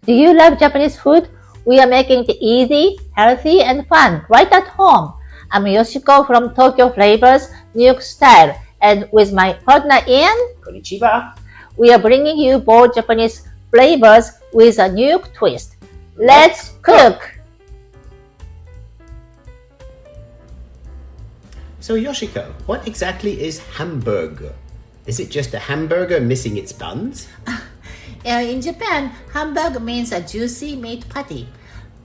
Do you love Japanese food? We are making it easy, healthy, and fun right at home. I'm Yoshiko from Tokyo Flavors, New York Style, and with my partner Ian, Konnichiwa. we are bringing you bold Japanese flavors with a New York twist. Let's cook! So Yoshiko, what exactly is hamburger? Is it just a hamburger missing its buns? In Japan, Hamburg means a juicy meat patty,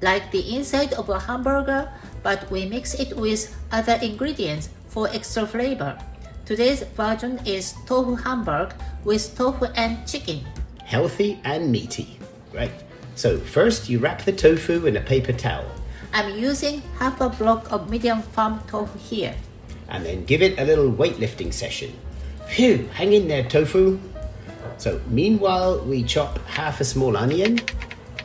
like the inside of a hamburger, but we mix it with other ingredients for extra flavor. Today's version is Tofu Hamburg with tofu and chicken. Healthy and meaty. Right. So first you wrap the tofu in a paper towel. I'm using half a block of medium firm tofu here. And then give it a little weightlifting session. Phew, hang in there, tofu. So meanwhile, we chop half a small onion,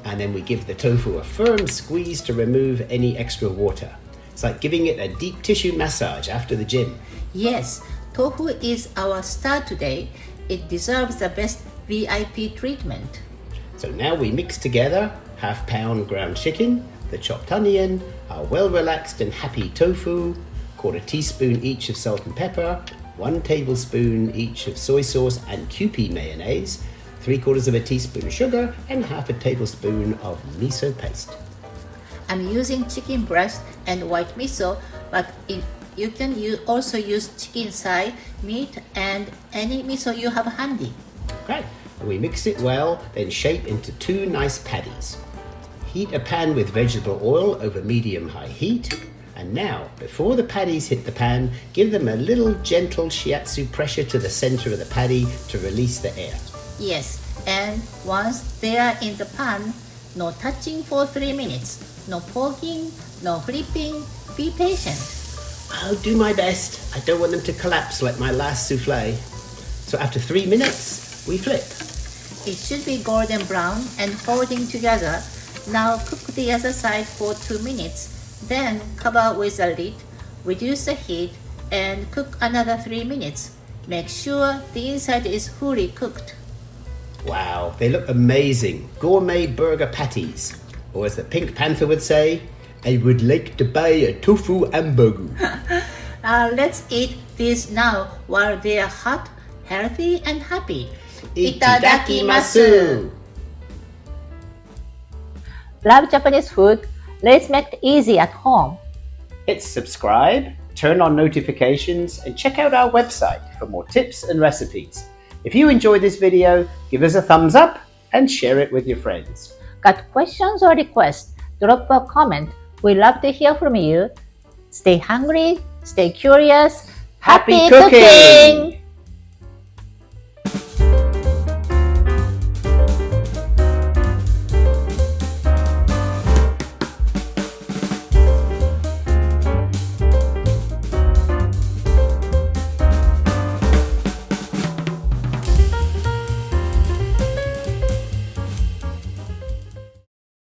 and then we give the tofu a firm squeeze to remove any extra water. It's like giving it a deep tissue massage after the gym. Yes, tofu is our star today. It deserves the best VIP treatment. So now we mix together half-pound ground chicken, the chopped onion, our well-relaxed and happy tofu, 1/4 teaspoon each of salt and pepper, 1 tablespoon each of soy sauce and Kewpie mayonnaise, 3/4 teaspoon sugar, and half a tablespoon of miso paste. I'm using chicken breast and white miso, but you can also use chicken thigh, meat, and any miso you have handy. Okay, and we mix it well, then shape into 2 nice patties. Heat a pan with vegetable oil over medium-high heat. And now, before the patties hit the pan, give them a little gentle shiatsu pressure to the center of the patty to release the air. Yes, and once they are in the pan, no touching for 3 minutes. No poking, no flipping. Be patient. I'll do my best. I don't want them to collapse like my last souffle. So after 3 minutes, we flip. It should be golden brown and folding together. Now cook the other side for 2 minutes. Then cover with a lid, reduce the heat, and cook another 3 minutes. Make sure the inside is fully cooked. Wow, they look amazing. Gourmet burger patties. Or as the Pink Panther would say, I would like to buy a tofu hamburger. Let's eat these now while they are hot, healthy, and happy. Itadakimasu! Love Japanese food? Let's make it easy at home. Hit subscribe, turn on notifications, and check out our website for more tips and recipes. If you enjoyed this video, give us a thumbs up and share it with your friends. Got questions or requests? Drop a comment. We love to hear from you. Stay hungry, stay curious. Happy cooking!